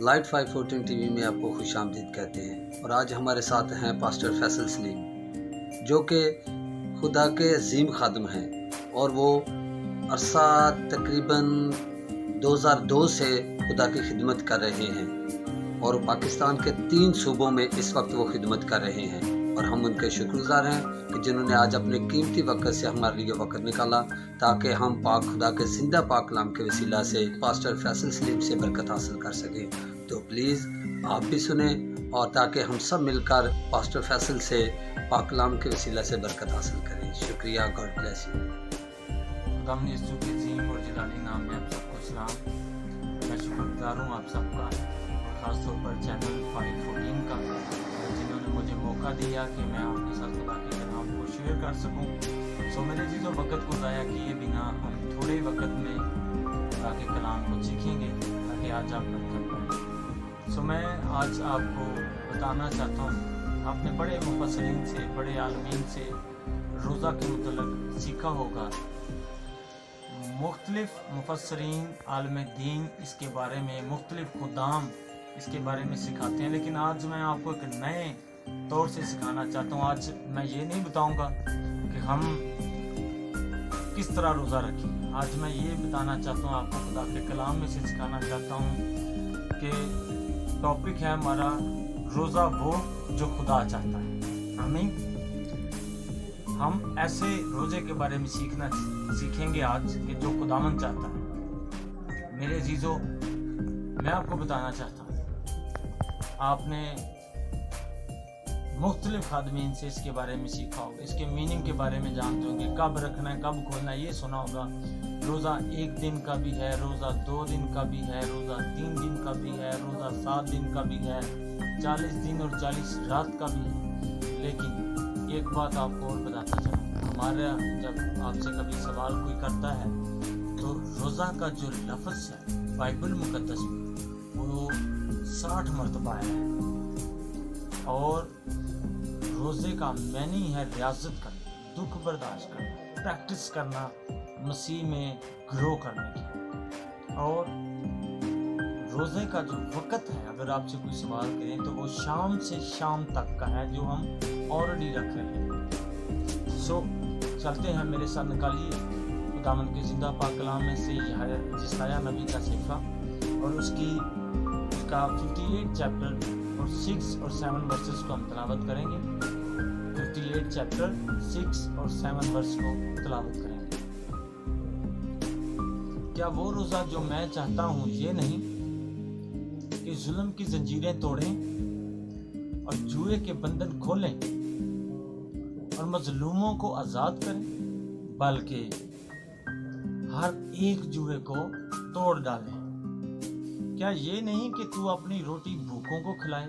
Light 514 TV में आपको खुश आमदीद कहते हैं। और आज हमारे साथ हैं पास्टर फैसल सलीम, जो कि खुदा के अजीम खादम हैं और वो अरसा तकरीबन 2002 से खुदा की खिदमत कर रहे हैं और पाकिस्तान के 3 सूबों में इस वक्त वो खिदमत कर रहे हैं। और हम उनके शुक्रगुजार हैं कि जिन्होंने आज अपने कीमती वक्त से हमारे लिए वक्त निकाला ताकि हम पाक खुदा के जिंदा पाक कलाम के वसीला से पास्टर फैसल सलीम से बरकत हासिल कर सकें। तो प्लीज़ आप भी सुने और ताकि हम सब मिलकर पास्टर फैसल से पाक कलाम के वसीला से बरकत हासिल करें। शुक्रिया, गॉड ब्लेस यू। खुदावंद यीशु के अजीम और जलाली नाम में आप सबको सलाम। मैं शुक्रगुजार हूँ आप सबका, ख़ास तौर पर चैनल 514 का, जिन्होंने मुझे मौका दिया कि मैं आपके साथ खुदा के कलाम को शेयर कर सकूँ। सो मेरे चीज़ों वक्त को ज़ाया किए बिना हम थोड़े वक्त में खुदा के कलाम को सीखेंगे ताकि आज आप बरकत पाएँ। सो मैं आज आपको बताना चाहता हूँ, आपने बड़े मुफस्सिरीन से, बड़े आलमीन से रोज़ा के मतलब सीखा होगा। मुख्तलिफ मुफस्सिरीन आलम दीन इसके बारे में, मुख्तलिफ खुदाम इसके बारे में सिखाते हैं, लेकिन आज मैं आपको एक नए तौर से सिखाना चाहता हूँ। आज मैं ये नहीं बताऊँगा कि हम किस तरह रोज़ा रखें। आज मैं ये बताना चाहता हूँ, आपको खुदा के कलाम में से सिखाना चाहता हूँ कि टॉपिक है हमारा रोज़ा वो जो खुदा चाहता है। आमीन। हम ऐसे रोज़े के बारे में सीखेंगे आज कि जो खुदावन चाहता है। मेरे अजीज़ों, मैं आपको बताना चाहता हूँ, आपने मुख्तलिफ खादमीन से इसके बारे में सीखा होगा, इसके मीनिंग के बारे में जानते होंगे, कब रखना है, कब खोलना है, ये सुना होगा। रोज़ा 1 दिन का भी है, रोज़ा 2 दिन का भी है, रोज़ा 3 दिन का भी है, रोज़ा 7 दिन का भी है, 40 दिन और 40 रात का भी है। लेकिन एक बात आपको और बताता चलूँ, हमारा जब आपसे कभी सवाल कोई करता है तो रोज़ा का जो लफ्ज़ है बाइबल मुकद्दस में वो 60 मरतबा है और रोज़े का मैनी है रियाजत करना, दुख बर्दाश्त करना, प्रैक्टिस करना, मसीह में ग्रो करने की। और रोज़े का जो वक़्त है, अगर आपसे कोई सवाल करें तो वो शाम से शाम तक का है जो हम ऑलरेडी रख रहे हैं। सो चलते हैं, मेरे साथ निकालिए खुदावंद के जिंदा पाक कलाम में से यशायाह नबी का सहीफ़ा और उसका 58 चैप्टर और 6 और 7 वर्सेस को हम तलावत करेंगे। 58 चैप्टर 6 और 7 वर्स को तलावत करेंगे। क्या वो रोज़ा जो मैं चाहता हूँ ये नहीं कि जुल्म की जंजीरें तोड़ें और जुए के बंधन खोलें और मजलूमों को आज़ाद करें, बल्कि हर एक जुए को तोड़ डालें। क्या ये नहीं कि तू अपनी रोटी भूखों को खिलाए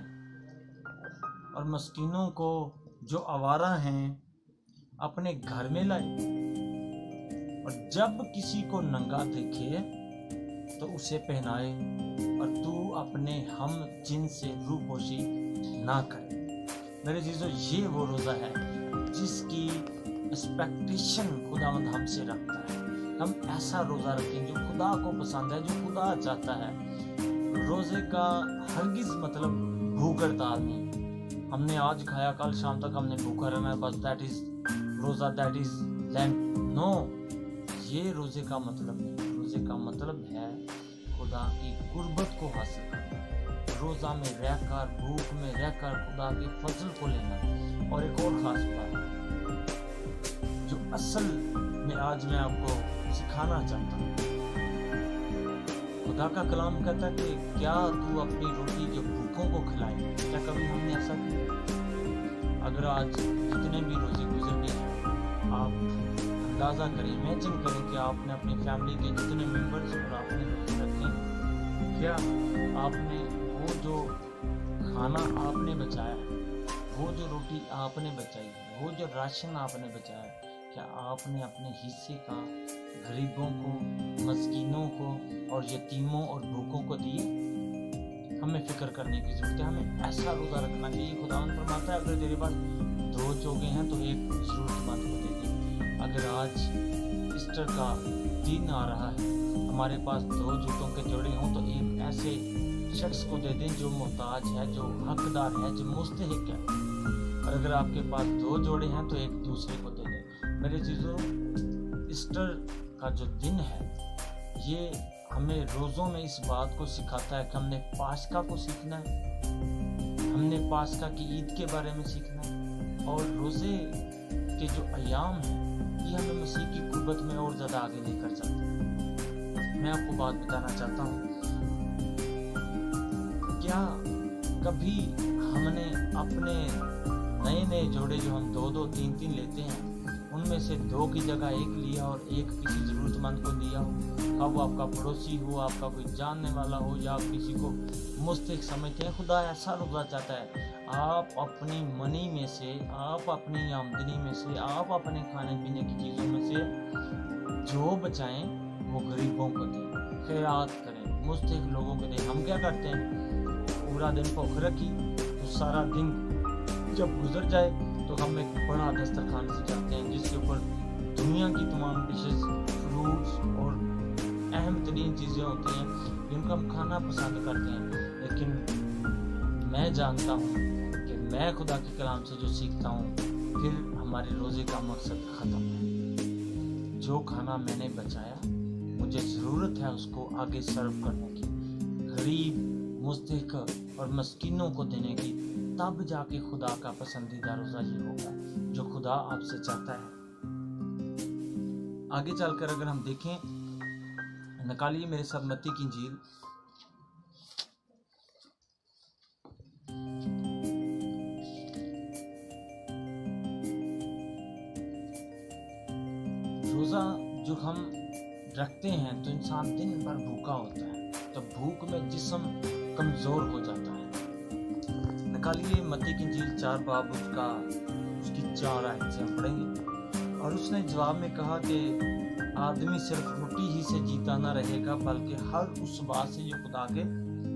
और मस्कीनों को जो आवारा हैं अपने घर में लाए, और जब किसी को नंगा देखे तो उसे पहनाए और तू अपने हम जिन से रूपोशी ना करे। मेरे चीज़ों, ये वो रोज़ा है जिसकी एक्सपेक्टेशन खुदावंद हमसे रखता है। हम ऐसा रोज़ा रखें जो खुदा को पसंद है, जो खुदा चाहता है। रोज़े का हरगिज़ मतलब भूख हड़ताल नहीं, हमने आज खाया कल शाम तक हमने भूखा रहना बस, दैट इज़ रोज़ा, दैट इज़ लेंट। नो, ये रोज़े का मतलब नहीं। रोज़े का मतलब है खुदा की कुर्बत को हासिल करना, रोज़ा में रहकर, भूख में रहकर खुदा के फजल को लेना। और एक और ख़ास बात जो असल में आज मैं आपको सिखाना चाहता हूँ, खुदा का कलाम कहता है कि क्या तू अपनी रोटी जो भूखों को खिलाए। क्या कभी हमने ऐसा किया? अगर आज जितने भी रोज़े गुजर गए हैं, आप अंदाज़ा करें, इमेजिन करें कि आपने अपनी फैमिली के जितने मेंबर्स और आपने रोज़े रखे, क्या आपने वो जो खाना आपने बचाया है, वो जो रोटी आपने बचाई है, वो जो राशन आपने बचाया है, क्या आपने अपने हिस्से का गरीबों को, मस्कीनों को और यतीमों और भूखों को दिए? हमें फिक्र करने की ज़रूरत है। हमें ऐसा रोज़ा रखना चाहिए। खुदावंद फरमाता है अगर तेरे पास 2 चोगे हैं तो एक ज़रूरतमंद को दे दे। अगर आज ईस्टर का दिन आ रहा है, हमारे पास 2 जूतों के जोड़े हों तो एक ऐसे शख्स को दे दें जो मोहताज है, जो हकदार है, जो मुस्तहिक है। और अगर आपके पास 2 जोड़े हैं तो एक दूसरे को दे दें। मेरे चीज़ों, ईस्टर का जो दिन है ये हमें रोज़ों में इस बात को सिखाता है कि हमने पास्का को सीखना है, हमने पास्का की ईद के बारे में सीखना है, और रोज़े के जो अयाम हैं ये हमें मसीह की कुर्बत में और ज़्यादा आगे नहीं कर सकते। मैं आपको बात बताना चाहता हूँ, क्या कभी हमने अपने नए जोड़े जो हम 2-2, 3-3 लेते हैं, उनमें से 2 की जगह 1 लिया और 1 किसी ज़रूरतमंद को दिया हो? क्या वो आपका पड़ोसी हो, आपका कोई जानने वाला हो, या आप किसी को मुस्तहिक समझते हैं? खुदा ऐसा रोज़ा चाहता है, आप अपनी मनी में से, आप अपनी आमदनी में से, आप अपने खाने पीने की चीज़ों में से जो बचाएं वो गरीबों को दें, खैरात करें, मुस्तहिक लोगों को दें। हम क्या करते हैं? पूरा दिन भूख रखी तो सारा दिन जब गुजर जाए तो हम एक बड़ा दस्तरखान सजाते हैं जिसके ऊपर दुनिया की तमाम डिशेस, फ्रूट्स और अहम तरीन चीज़ें होती हैं जिनको हम खाना पसंद करते हैं। लेकिन मैं जानता हूँ कि मैं खुदा के कलाम से जो सीखता हूँ, फिर हमारे रोज़े का मकसद ख़त्म है। जो खाना मैंने बचाया, मुझे ज़रूरत है उसको आगे सर्व करने की, गरीब, मुस्तहिक और मस्कीनों को देने की। तब जाके खुदा का पसंदीदा रोज़ा ये होगा जो खुदा आपसे चाहता है। आगे चलकर अगर हम देखें, निकालिए मेरे साथ मत्ती की इंजील, रोज़ा जो हम रखते हैं तो इंसान दिन भर भूखा होता है, तो भूख में जिस्म कमज़ोर हो जाता है। निकालिए मत्ती की इंजील 4 बाब उसकी 4 आयत से हम पढ़ेंगे। और उसने जवाब में कहा कि आदमी सिर्फ रोटी ही से जीता ना रहेगा, बल्कि हर उस बात से जो खुदा के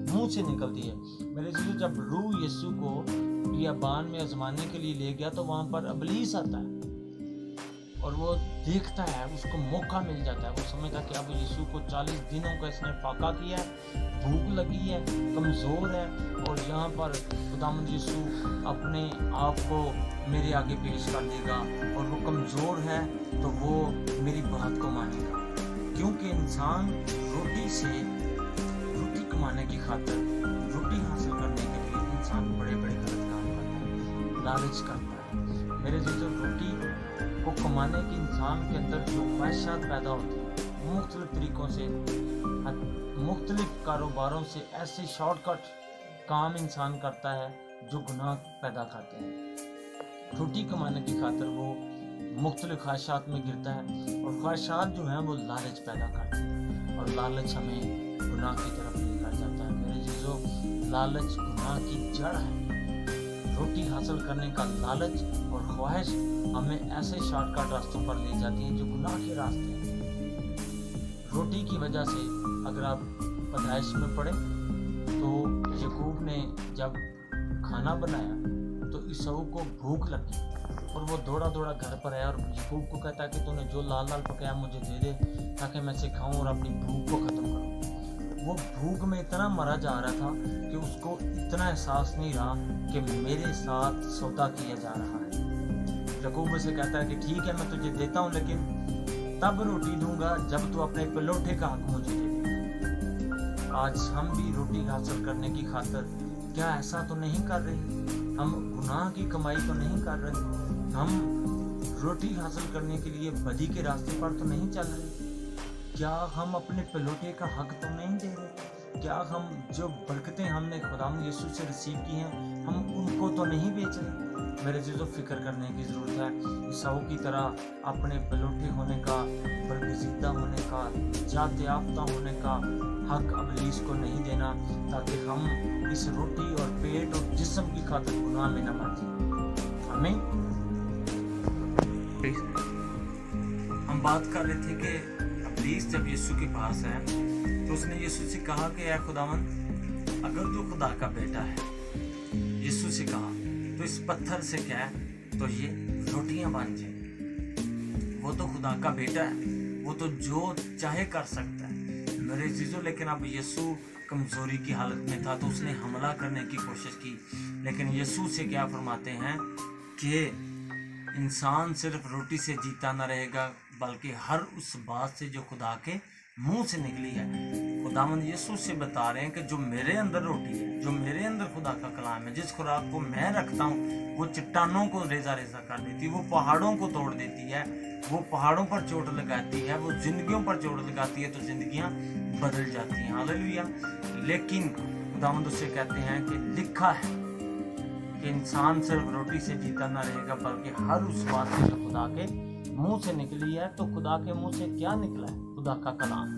मुंह से निकलती है। मेरे चीज़ों, जब रूह यीशु को बियाबान में आजमाने के लिए ले गया तो वहाँ पर इब्लीस आता है और वो देखता है, उसको मौका मिल जाता है। वो समझता है कि अब यीशु को 40 दिनों का इसने फाका किया है, भूख लगी है, कमज़ोर है, और यहाँ पर खुदावंद यीशु अपने आप को मेरे आगे पेश कर देगा, और वो कमज़ोर है तो वो मेरी बात को मानेगा। क्योंकि इंसान रोटी कमाने की खातिर, रोटी हासिल करने के लिए इंसान बड़े बड़े गलत काम करता है, लालच करता है। मेरे जो रोटी को कमाने की इंसान के अंदर जो ख्वाहिशात पैदा होती है, मुख्तलिफ तरीक़ों से, मुख्तलिफ कारोबारों से ऐसे शॉर्टकट काम इंसान करता है जो गुनाह पैदा करते हैं। रोटी कमाने की खातिर वो मुख्तलिफ ख्वाहिशात में गिरता है, और ख्वाहिशात जो हैं वो लालच पैदा करते हैं, और लालच हमें गुनाह की तरफ लेकर जाता है। मेरे चीज़ों, लालच गुनाह की जड़ है। रोटी हासिल करने का लालच और ख्वाहिश हमें ऐसे शॉर्टकट रास्तों पर ले जाती है जो गुनाह के रास्ते हैं। रोटी की वजह से अगर आप पैदाइश में पढ़े तो याकूब ने जब खाना बनाया तो ईसाऊ को भूख लगी, और वो दौड़ा दौड़ा घर पर आया और याकूब को कहता है कि तूने जो लाल लाल पकाया मुझे दे दे ताकि मैं इसे खाऊं और अपनी भूख को ख़त्म करूं। वो भूख में इतना मरा जा रहा था कि उसको इतना एहसास नहीं रहा कि मेरे साथ सौदा किया जा रहा है। याकूब उसे कहता है कि ठीक है, मैं तुझे देता हूँ, लेकिन तब रोटी दूंगा जब तू अपने पलोठे का हक मुझे दे दे। आज हम भी रोटी हासिल करने की खातिर क्या ऐसा तो नहीं कर रहे? हम गुनाह की कमाई तो नहीं कर रहे? हम रोटी हासिल करने के लिए बदी के रास्ते पर तो नहीं चल रहे? क्या हम अपने पलोठे का हक तो नहीं दे रहे? क्या हम जो बरकतें हमने खुदावंद यीशु से रिसीव की हैं, हम उनको तो नहीं बेच रहे? मेरे चीज़ों, फिक्र करने की ज़रूरत है। ईसाऊ की तरह अपने पलोठे होने का, बरगजीदा होने का, जात याफ्ता होने का हक इब्लीस को नहीं देना, ताकि हम इस रोटी और पेट और जिस्म की खातिर गुनाह में न मर जाए। हमें हम बात कर रहे थे कि इब्लीस जब यीशु के पास है तो उसने यीशु से कहा कि ऐ खुदावंद, अगर तू खुदा का बेटा है, यीशु से कहा, तो इस पत्थर से क्या है तो ये रोटियां बन जाए। वो तो खुदा का बेटा है, वो तो जो चाहे कर सकता है। मेरे अजीजों, लेकिन अब यीशु कमज़ोरी की हालत में था तो उसने हमला करने की कोशिश की, लेकिन यीशु से क्या फरमाते हैं कि इंसान सिर्फ रोटी से जीता न रहेगा बल्कि हर उस बात से जो खुदा के मुंह से निकली है। खुदावंद यीशु से बता रहे हैं कि जो मेरे अंदर रोटी है, जो मेरे अंदर खुदा का कलाम है, जिस खुराक को मैं रखता हूँ वो चट्टानों को रेजा रेजा कर देती है, वो पहाड़ों को तोड़ देती है, वो पहाड़ों पर चोट लगाती है, वो जिंदगियों पर चोट लगाती है तो जिंदगियां बदल जाती हैं। हालेलुया। लेकिन खुदावंद उससे कहते हैं कि लिखा है कि इंसान सिर्फ रोटी से जीता ना रहेगा बल्कि हर उस बात से जो खुदा के मुंह से निकली है। तो खुदा के मुंह से क्या निकला है? खुदा का कलाम।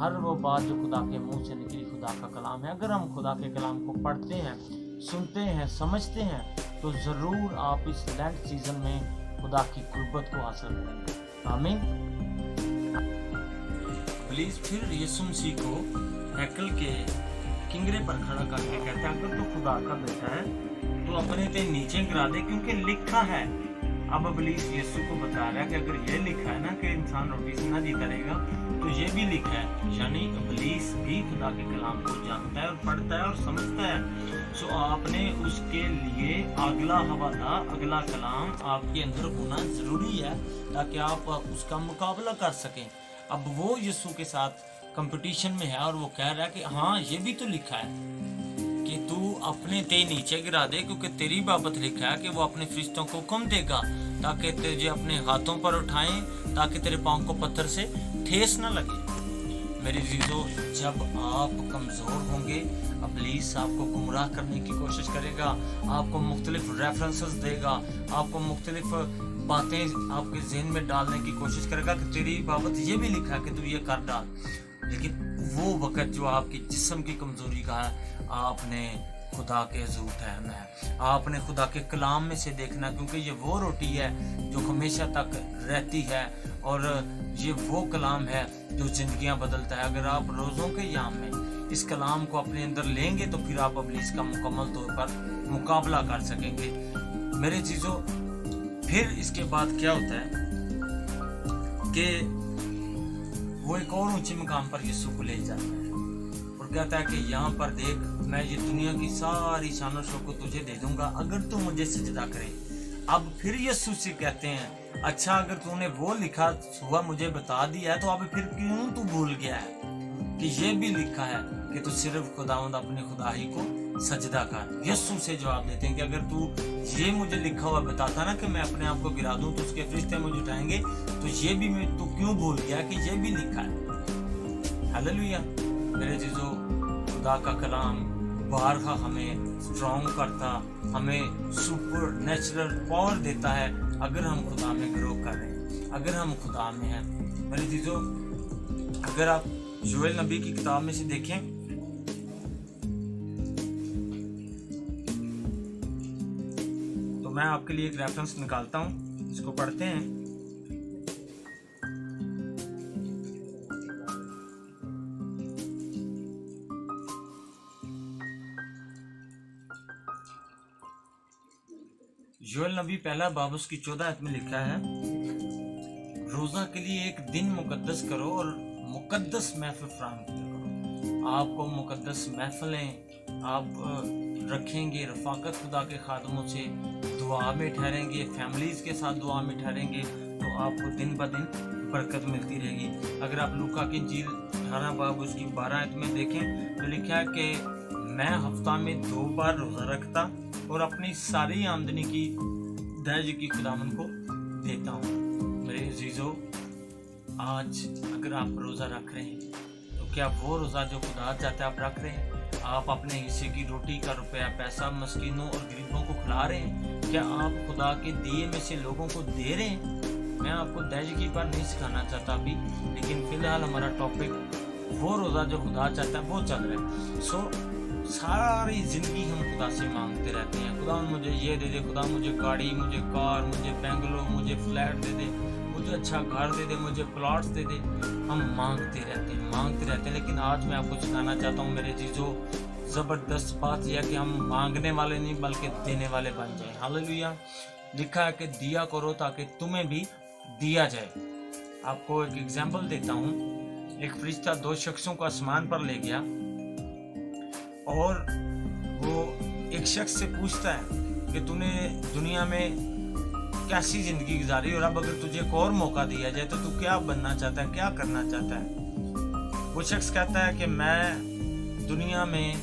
हर वो बात जो खुदा के मुंह से निकली खुदा का कलाम है। अगर हम खुदा के कलाम को पढ़ते हैं, सुनते हैं, समझते हैं तो ज़रूर आप इस लैंड सीजन में खुदा की कुर्बत को हासिल करेंगे। आमीन। प्लीज फिर यीशु मसीह को हैकल के किंगरे पर खड़ा करके कहता है अगर तो खुदा का बेटा है तो अपने ते नीचे गिरा दे क्योंकि लिखा है। अब इब्लीस यीशु को बता रहा है कि अगर ये लिखा है ना कि इंसान रोटी से ना जीता रहेगा तो ये भी लिखा है, यानी इब्लीस भी खुदा के कलाम को जानता है और पढ़ता है और समझता है। सो आपने उसके लिए अगला हवाला, अगला कलाम आपके अंदर होना जरूरी है ताकि आप उसका मुकाबला कर सकें। अब वो यीशु के साथ कंपटीशन में है और वो कह रहा है कि हाँ ये भी तो लिखा है कि तू अपने ते नीचे गिरा दे क्योंकि तेरी बाबत लिखा है कि वो अपने फरिश्तों को हुक्म देगा ताकि तुझे अपने हाथों पर उठाएं ताकि तेरे पाँव को पत्थर से ठेस न लगे। मेरे जीजो, जब आप कमज़ोर होंगे इब्लीस आपको गुमराह करने की कोशिश करेगा, आपको मुख्तलिफ रेफरेंसेस देगा, आपको मुख्तलिफ बातें आपके जहन में डालने की कोशिश करेगा कि तेरी बाबत ये भी लिखा है कि तू ये कर डाल। लेकिन वो वक़्त जो आपकी जिस्म की कमज़ोरी का है, आपने खुदा के हज़ूर ठहरना है, आपने खुदा के कलाम में से देखना, क्योंकि ये वो रोटी है जो हमेशा तक रहती है और ये वो कलाम है जो ज़िंदगियां बदलता है। अगर आप रोज़ों के याम में इस कलाम को अपने अंदर लेंगे तो फिर आप इब्लीस का मुकम्मल तौर पर मुकाबला कर सकेंगे। मेरे चीज़ों, फिर इसके बाद क्या होता है कि वो एक और ऊंचे मुकाम पर यीशु को ले जाता है और कहता है कि यहाँ पर देख, मैं ये दुनिया की सारी शान शौकत तुझे दे दूंगा अगर तू मुझे सजदा करे। अब फिर यीशु से कहते हैं अच्छा अगर तूने वो लिखा हुआ मुझे बता दिया है तो अब फिर क्यों तू भूल गया है कि ये भी लिखा है कि तू सिर्फ खुदावंद अपने खुदा ही को सजदा कर। यीशु से जवाब देते हैं कि अगर तू ये मुझे लिखा हुआ बताता ना कि मैं अपने आप को गिरा दूं तो उसके फरिश्ते मुझे उठाएंगे, तो ये भी मैं तू क्यों भूल गया कि ये भी लिखा है। हालेलुया। मेरे जीजो, खुदा का कलाम बारहा हमें स्ट्रॉन्ग करता, हमें सुपर नेचुरल पावर देता है अगर हम खुदा में ग्रो कर रहे हैं, अगर हम खुदा में हैं। मेरे जीजो, अगर आप योएल नबी की किताब में से देखें तो मैं आपके लिए एक रेफरेंस निकालता हूं, इसको पढ़ते हैं। योएल नबी पहला बाब उसकी 14 आयत में लिखा है, रोजा के लिए एक दिन मुकद्दस करो और मुकद्दस महफिल फराहम करो। आपको मुकद्दस महफिलें आप रखेंगे, रफाकत खुदा के खादमों से दुआ में ठहरेंगे, फैमिलीज के साथ दुआ में ठहरेंगे तो आपको दिन ब दिन बरकत मिलती रहेगी। अगर आप लूका की इंजील 18 बाब उसकी 12 आयत में देखें तो लिखा है कि मैं हफ्ता में 2 बार रोज़ा रखता और अपनी सारी आमदनी की दर्ज की खुदावंद को देता हूँ। मेरे अजीजों, आज अगर आप रोज़ा रख रहे हैं तो क्या वो रोज़ा जो खुदा चाहता है आप रख रहे हैं? आप अपने हिस्से की रोटी का रुपया पैसा मस्कीनों और गरीबों को खिला रहे हैं? क्या आप खुदा के दिए में से लोगों को दे रहे हैं? मैं आपको दर्ज की पर नहीं सिखाना चाहता अभी, लेकिन फिलहाल हमारा टॉपिक वो रोज़ा जो खुदा चाहता है वो चल रहा है। सारी ज़िंदगी हम खुदा से मांगते रहते हैं, खुदा मुझे ये दे दे, खुदा मुझे गाड़ी, मुझे कार, मुझे बेंगलोर, मुझे फ्लैट दे दे, मुझे अच्छा घर दे दे, मुझे प्लॉट्स दे दे। हम मांगते रहते हैं। लेकिन आज मैं आपको सिखाना चाहता हूँ मेरे चीज़ों, ज़बरदस्त बात यह है कि हम मांगने वाले नहीं बल्कि देने वाले बन जाएं। हालेलुया। लिखा है कि दिया करो ताकि तुम्हें भी दिया जाए। आपको एक एग्जाम्पल देता हूँ। एक फरिश्ता 2 शख्सों को आसमान पर ले गया और वो एक शख्स से पूछता है कि तूने दुनिया में कैसी जिंदगी गुजारी और अब अगर तुझे एक और मौका दिया जाए तो तू क्या बनना चाहता है, क्या करना चाहता है। वो शख्स कहता है कि मैं दुनिया में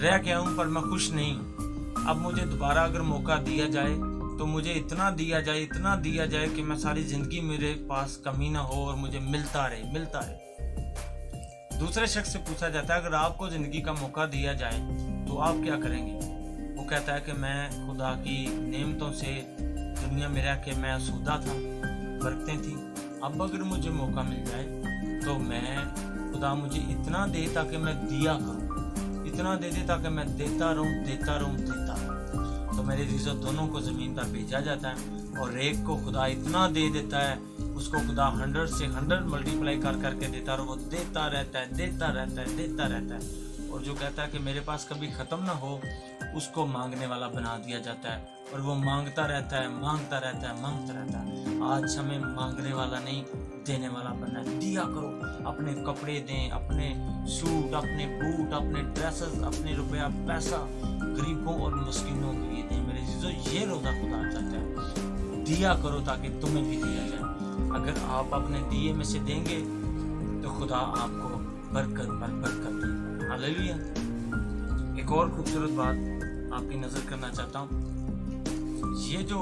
रह गया हूँ पर मैं खुश नहीं हूँ। अब मुझे दोबारा अगर मौका दिया जाए तो मुझे इतना दिया जाए कि मैं सारी जिंदगी मेरे पास कमी ना हो और मुझे मिलता रहे। दूसरे शख्स से पूछा जाता है अगर आपको जिंदगी का मौका दिया जाए तो आप क्या करेंगे। वो कहता है कि मैं खुदा की नेमतों से दुनिया में रह के मैं आसूदा था, बरकतें थी। अब अगर मुझे मौका मिल जाए तो मैं खुदा मुझे इतना दे ताकि मैं दिया करूँ, इतना दे दे ताकि मैं देता रहूँ। तो मेरे अज़ीज़ों, दोनों को ज़मीन पर भेजा जाता है और एक को खुदा इतना दे देता है, उसको खुदा 100 से 100 मल्टीप्लाई कर करके देता है और वो देता रहता है। और जो कहता है कि मेरे पास कभी ख़त्म ना हो, उसको मांगने वाला बना दिया जाता है और वो मांगता रहता है। आज हमें मांगने वाला नहीं, देने वाला बनना है। दिया करो, अपने कपड़े दें, अपने सूट, अपने बूट, अपने ड्रेसेस, अपने रुपया पैसा गरीबों और मस्कीनों के लिए दें। मेरे अज़ीज़ों, ये रोज़ा खुदा चाहता है। दिया करो ताकि तुम्हें भी दिया जाए। अगर आप अपने दिए में से देंगे तो खुदा आपको बरकत पर बरकत देगा। हालेलुया। एक और खूबसूरत बात आपकी नज़र करना चाहता हूँ। ये जो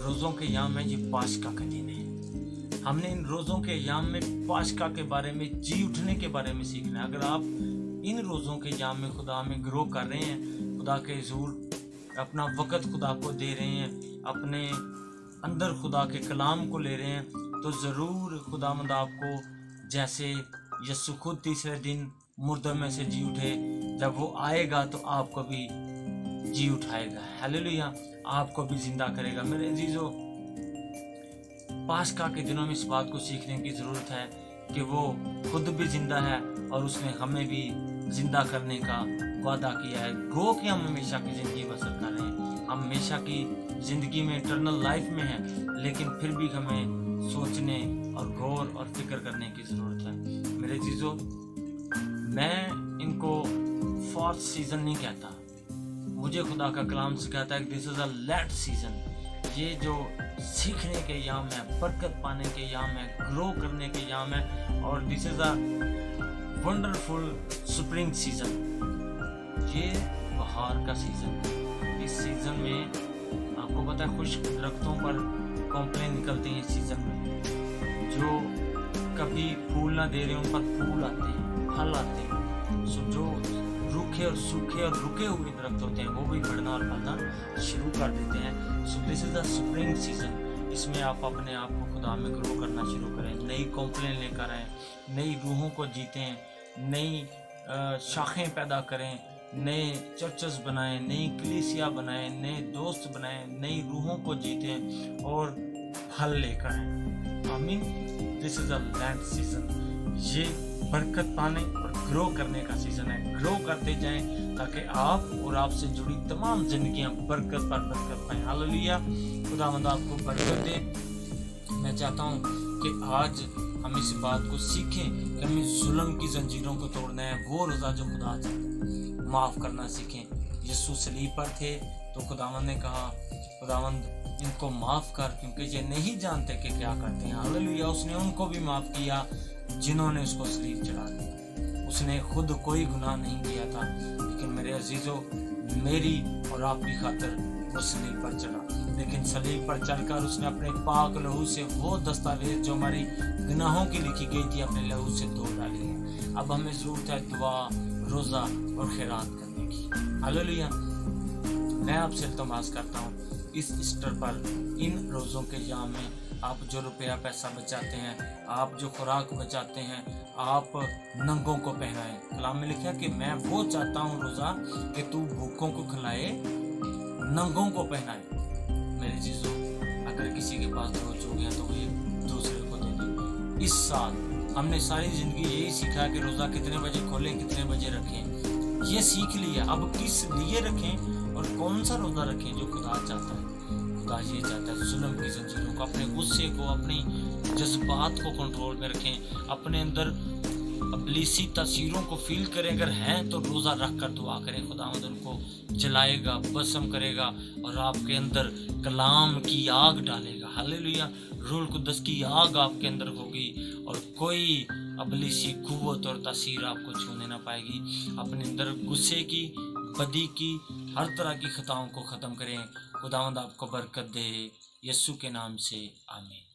रोज़ों के याम है, ये पास्का का दिन है। हमने इन रोज़ों के याम में पास्का के बारे में, जी उठने के बारे में सीखना है। अगर आप इन रोज़ों के याम में खुदा में ग्रो कर रहे हैं, खुदा के हुज़ूर अपना वक़्त खुदा को दे रहे हैं, अपने अंदर खुदा के कलाम को ले रहे हैं, तो ज़रूर खुदावंद आपको, जैसे यीशु खुद तीसरे दिन मुर्दों में से जी उठे, जब वो आएगा तो आपको भी जी उठाएगा। हालेलुया। आपको भी जिंदा करेगा। मेरे अज़ीज़ों, पास्का के दिनों में इस बात को सीखने की ज़रूरत है कि वो खुद भी जिंदा है और उसने हमें भी जिंदा करने का वादा किया है। गो कि हम हमेशा की ज़िंदगी बसर कर रहे हैं, हम हमेशा की ज़िंदगी में, इटर्नल लाइफ में हैं, लेकिन फिर भी हमें सोचने और गौर और फिक्र करने की ज़रूरत है। मेरे अज़ीज़ों, मैं इनको 4th सीज़न नहीं कहता। मुझे खुदा का कलाम सिखाता है कि this is a late season. ये जो सीखने के याम है, बरकत पाने के याम है, ग्रो करने के याम है, और this is a wonderful spring season. ये बहार का सीज़न है। इस सीज़न में आपको पता है, खुश्क दरख्तों पर कॉम्प्लेन निकलते हैं। इस सीज़न में जो कभी फूल ना दे रहे उन पर फूल आते हैं, फल आते हैं। सो जो रूखे और सूखे और रुके हुए दरख्त होते हैं वो भी बढ़ना और फलना शुरू कर देते हैं। So this is the spring season. इसमें आप अपने आप को खुदा में ग्रो करना शुरू करें, नई कॉम्प्लेन लेकर आएँ, नई रूहों को जीतें, नई शाखें पैदा करें, नए चर्चेस बनाएं, नई कलीसिया बनाएं, नए दोस्त बनाएं, नई रूहों को जीतें और फल लेकर आएँ। आमीन। This is a land season. ये बरकत पाने और ग्रो करने का सीज़न है। ग्रो करते जाएं ताकि आप और आपसे जुड़ी तमाम जिंदगियां बरकत पर बरकत पाएं। हालेलुया। खुदावंद आपको बरकत दे। मैं चाहता हूं कि आज हम इस बात को सीखें कि हमें जुल्म की जंजीरों को तोड़ना है। वो रोज़ा जो खुदा चाहता है, माफ़ करना सीखें। यीशु सलीब पर थे तो खुदावंद ने कहा, खुदावंद इनको माफ़ कर, क्योंकि ये नहीं जानते कि क्या करते हैं। हालेलुया। उसने उनको भी माफ़ किया जिन्होंने उसको सलीब चढ़ा दिया। उसने खुद कोई गुनाह नहीं किया था, लेकिन मेरे अजीज़ों, मेरी और आपकी खातिर वो सलीब पर चढ़ा। लेकिन सलीब पर चढ़कर उसने अपने पाक लहू से वो दस्तावेज जो हमारी गुनाहों की लिखी गई थी, अपने लहू से धो डाली है। अब हमें ज़रूरत है दुआ, रोज़ा और खैरात करने की। हालेलुया। मैं आपसे इल्तिमास करता हूँ, इस ईस्टर पर, इन रोज़ों के याम में आप जो रुपया पैसा बचाते हैं, आप जो खुराक बचाते हैं, आप नंगों को पहनाएं। कलाम में लिखा कि मैं वो चाहता हूँ रोज़ा कि तू भूखों को खिलाए, नंगों को पहनाए। मेरे चीज़ों, अगर किसी के पास 2 चूड़ियाँ हैं तो वो दूसरे को दे दे। इस साल हमने सारी ज़िंदगी यही सीखा है कि रोज़ा कितने बजे खोलें, कितने बजे रखें। ये सीख लिया। अब किस लिए रखें और कौन सा रोज़ा रखें जो खुदा चाहता है। खुदा ये चाहता है जुल्म की जंजीरों को, अपने गुस्से को, अपनी जज्बात को कंट्रोल में रखें, अपने अंदर अबलीसी तासीरों को फील करें, अगर हैं तो रोज़ा रख कर दुआ करें, खुदावंद उनको जलाएगा, भस्म करेगा और आपके अंदर कलाम की आग डालेगा। हालेलुया, रूह कुद्दस की आग आपके अंदर होगी और कोई अबलीसी कुव्वत और तासीर आपको छूने ना पाएगी। अपने अंदर गुस्से की, बदी की, हर तरह की खताओं को ख़त्म करें। खुदावंद आपको बरकत दे, यीशु के नाम से आमीन।